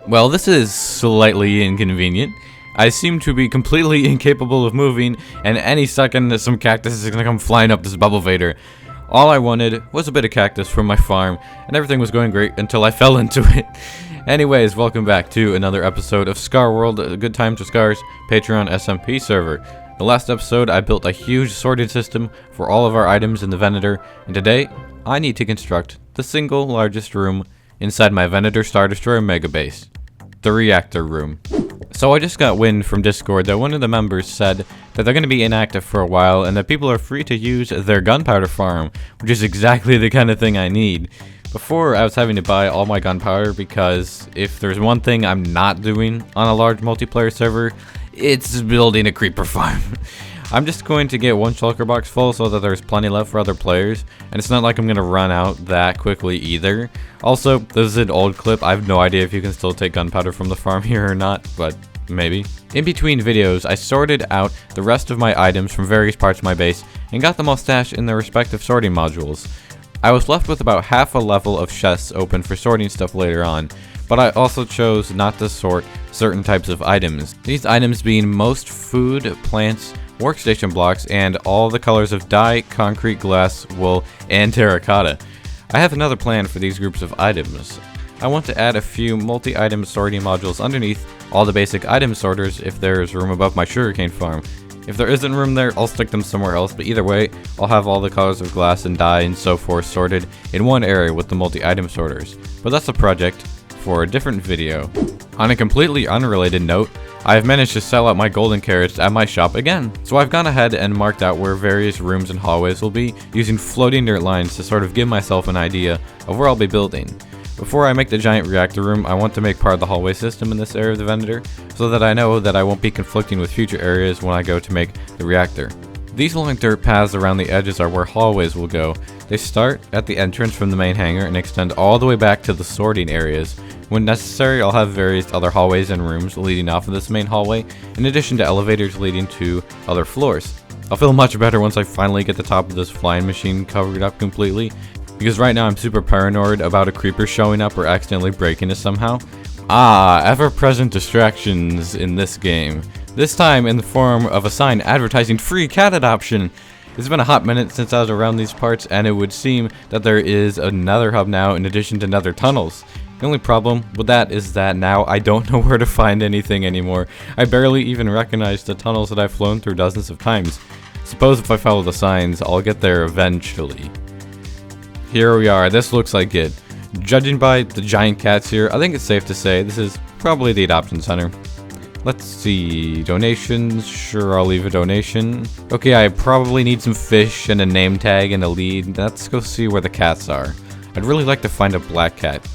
Well, this is slightly inconvenient. I seem to be completely incapable of moving, and any second some cactus is gonna come flying up this bubble vader. All I wanted was a bit of cactus from my farm, and everything was going great until I fell into it. Anyways, welcome back to another episode of Scarworld, Good Times with Scars, Patreon SMP server. The last episode, I built a huge sorting system for all of our items in the Venator, and today, I need to construct the single largest room inside my Venator Star Destroyer mega base, the reactor room. So I just got wind from Discord that one of the members said that they're going to be inactive for a while and that people are free to use their gunpowder farm, which is exactly the kind of thing I need. Before, I was having to buy all my gunpowder because if there's one thing I'm not doing on a large multiplayer server, it's building a creeper farm. I'm just going to get one shulker box full so that there's plenty left for other players, and it's not like I'm going to run out that quickly either. Also, this is an old clip. I have no idea if you can still take gunpowder from the farm here or not, but maybe. In between videos, I sorted out the rest of my items from various parts of my base and got them all stashed in their respective sorting modules. I was left with about half a level of chests open for sorting stuff later on, but I also chose not to sort certain types of items. These items being most food, plants, workstation blocks, and all the colors of dye, concrete, glass, wool, and terracotta. I have another plan for these groups of items. I want to add a few multi-item sorting modules underneath all the basic item sorters if there is room above my sugarcane farm. If there isn't room there, I'll stick them somewhere else, but either way, I'll have all the colors of glass and dye and so forth sorted in one area with the multi-item sorters. But that's a project for a different video. On a completely unrelated note, I have managed to sell out my golden carrots at my shop again. So I've gone ahead and marked out where various rooms and hallways will be, using floating dirt lines to sort of give myself an idea of where I'll be building. Before I make the giant reactor room, I want to make part of the hallway system in this area of the Venator, so that I know that I won't be conflicting with future areas when I go to make the reactor. These long dirt paths around the edges are where hallways will go. They start at the entrance from the main hangar and extend all the way back to the sorting areas. When necessary, I'll have various other hallways and rooms leading off of this main hallway, in addition to elevators leading to other floors. I'll feel much better once I finally get the top of this flying machine covered up completely, because right now I'm super paranoid about a creeper showing up or accidentally breaking it somehow. Ever-present distractions in this game. This time in the form of a sign advertising free cat adoption. It's been a hot minute since I was around these parts, and it would seem that there is another hub now in addition to nether tunnels. The only problem with that is that now I don't know where to find anything anymore. I barely even recognize the tunnels that I've flown through dozens of times. Suppose if I follow the signs, I'll get there eventually. Here we are, this looks like it. Judging by the giant cats here, I think it's safe to say this is probably the adoption center. Let's see, donations, sure I'll leave a donation. Okay, I probably need some fish and a name tag and a lead. Let's go see where the cats are. I'd really like to find a black cat.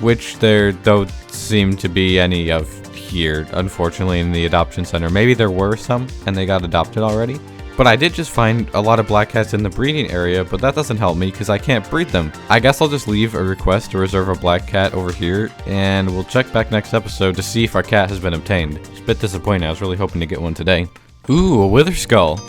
Which there don't seem to be any of here, unfortunately, in the adoption center. Maybe there were some and they got adopted already. But I did just find a lot of black cats in the breeding area, but that doesn't help me because I can't breed them. I guess I'll just leave a request to reserve a black cat over here, and we'll check back next episode to see if our cat has been obtained. It's a bit disappointing, I was really hoping to get one today. Ooh, a wither skull.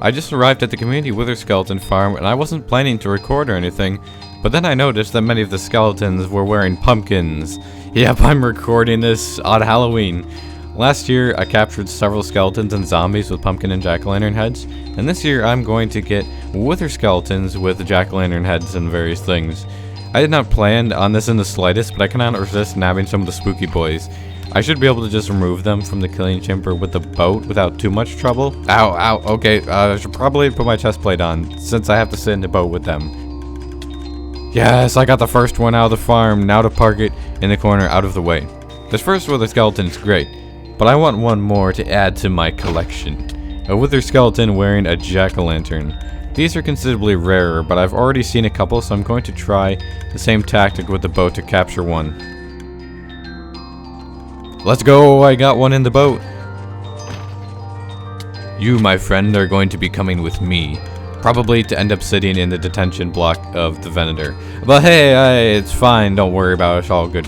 I just arrived at the community wither skeleton farm and I wasn't planning to record or anything, but then I noticed that many of the skeletons were wearing pumpkins. Yep, I'm recording this on Halloween. Last year, I captured several skeletons and zombies with pumpkin and jack-o'-lantern heads, and this year I'm going to get wither skeletons with jack-o'-lantern heads and various things. I did not plan on this in the slightest, but I cannot resist nabbing some of the spooky boys. I should be able to just remove them from the killing chamber with the boat without too much trouble. Ow, okay, I should probably put my chest plate on, since I have to sit in the boat with them. Yes, I got the first one out of the farm, now to park it in the corner out of the way. This first wither skeleton is great, but I want one more to add to my collection. A wither skeleton wearing a jack-o'-lantern. These are considerably rarer, but I've already seen a couple, so I'm going to try the same tactic with the boat to capture one. Let's go, I got one in the boat. You, my friend, are going to be coming with me. Probably to end up sitting in the detention block of the Venator. But hey, it's fine, don't worry about it, it's all good.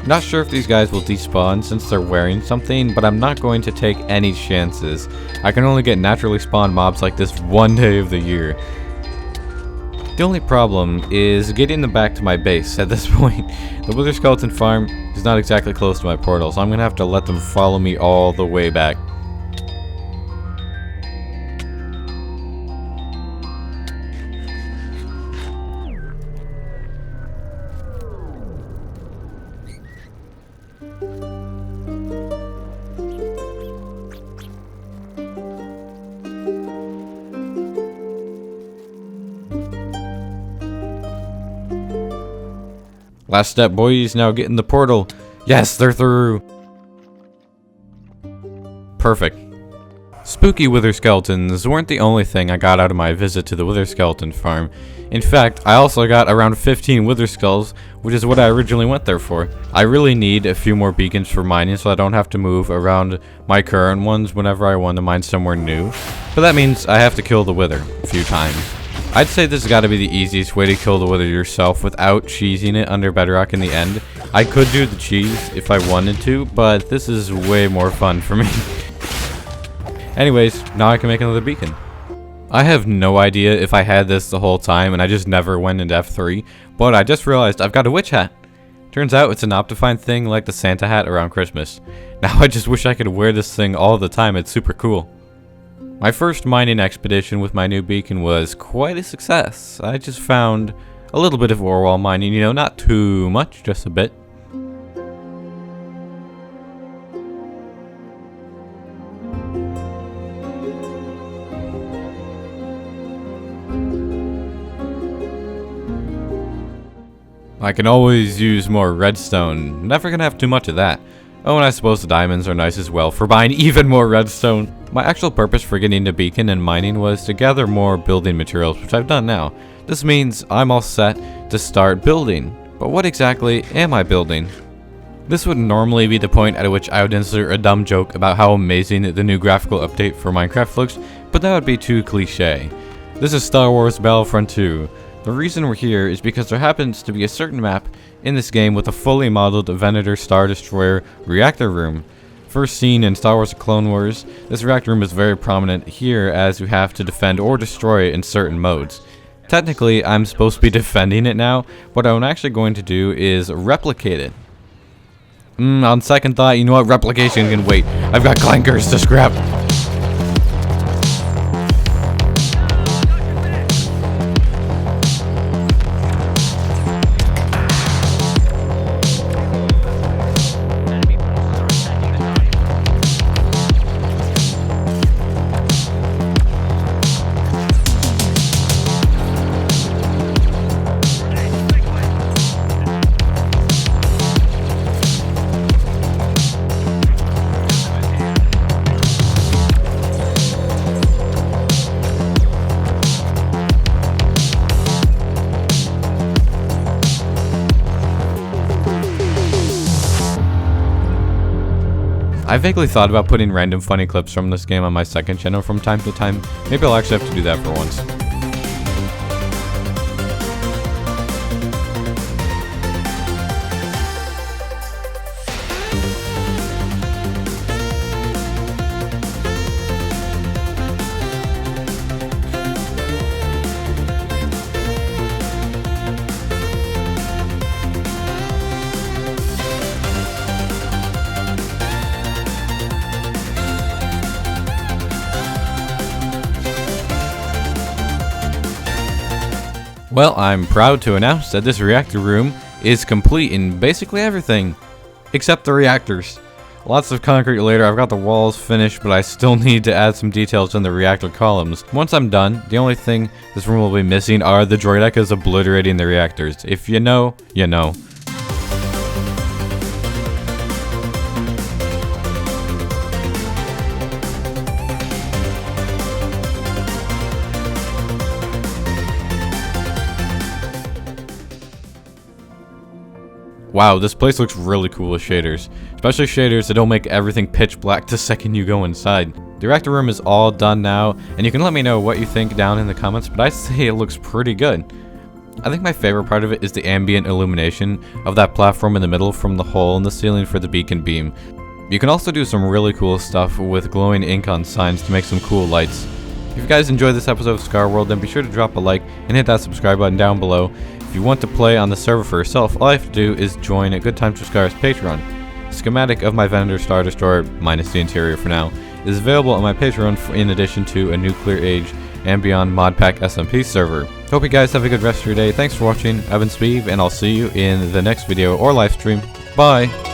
Not sure if these guys will despawn since they're wearing something, but I'm not going to take any chances. I can only get naturally spawned mobs like this one day of the year. The only problem is getting them back to my base at this point. The Wither Skeleton farm is not exactly close to my portal, so I'm going to have to let them follow me all the way back. Last step, boys. Now get in the portal. Yes, they're through. Perfect. Spooky wither skeletons weren't the only thing I got out of my visit to the wither skeleton farm. In fact, I also got around 15 wither skulls, which is what I originally went there for. I really need a few more beacons for mining so I don't have to move around my current ones whenever I want to mine somewhere new. But that means I have to kill the wither a few times. I'd say this has got to be the easiest way to kill the wither yourself without cheesing it under bedrock in the end. I could do the cheese if I wanted to, but this is way more fun for me. Anyways, now I can make another beacon. I have no idea if I had this the whole time and I just never went into F3, but I just realized I've got a witch hat. Turns out it's an Optifine thing like the Santa hat around Christmas. Now I just wish I could wear this thing all the time, it's super cool. My first mining expedition with my new beacon was quite a success. I just found a little bit of ore while mining, you know, not too much, just a bit. I can always use more redstone, never gonna have too much of that. Oh, and I suppose the diamonds are nice as well for buying even more redstone. My actual purpose for getting a beacon and mining was to gather more building materials, which I've done now. This means I'm all set to start building. But what exactly am I building? This would normally be the point at which I would insert a dumb joke about how amazing the new graphical update for Minecraft looks, but that would be too cliche. This is Star Wars Battlefront 2. The reason we're here is because there happens to be a certain map in this game with a fully modeled Venator Star Destroyer reactor room. First seen in Star Wars The Clone Wars, this reactor room is very prominent here as you have to defend or destroy it in certain modes. Technically, I'm supposed to be defending it now, what I'm actually going to do is replicate it. On second thought, you know what, replication can wait. I've got clankers to scrap. I vaguely thought about putting random funny clips from this game on my second channel from time to time. Maybe I'll actually have to do that for once. Well, I'm proud to announce that this reactor room is complete in basically everything, except the reactors. Lots of concrete later, I've got the walls finished, but I still need to add some details in the reactor columns. Once I'm done, the only thing this room will be missing are the droidecas obliterating the reactors. If you know, you know. Wow, this place looks really cool with shaders. Especially shaders that don't make everything pitch black the second you go inside. The reactor room is all done now, and you can let me know what you think down in the comments, but I'd say it looks pretty good. I think my favorite part of it is the ambient illumination of that platform in the middle from the hole in the ceiling for the beacon beam. You can also do some really cool stuff with glowing ink on signs to make some cool lights. If you guys enjoyed this episode of Scarworld, then be sure to drop a like and hit that subscribe button down below. If you want to play on the server for yourself, all you have to do is join Good Times for Scar's Patreon. A schematic of my Venator Star Destroyer, minus the interior for now, is available on my Patreon in addition to a Nuclear Age and Beyond Mod Pack SMP server. Hope you guys have a good rest of your day. Thanks for watching. I've been Sbeev, and I'll see you in the next video or live stream. Bye!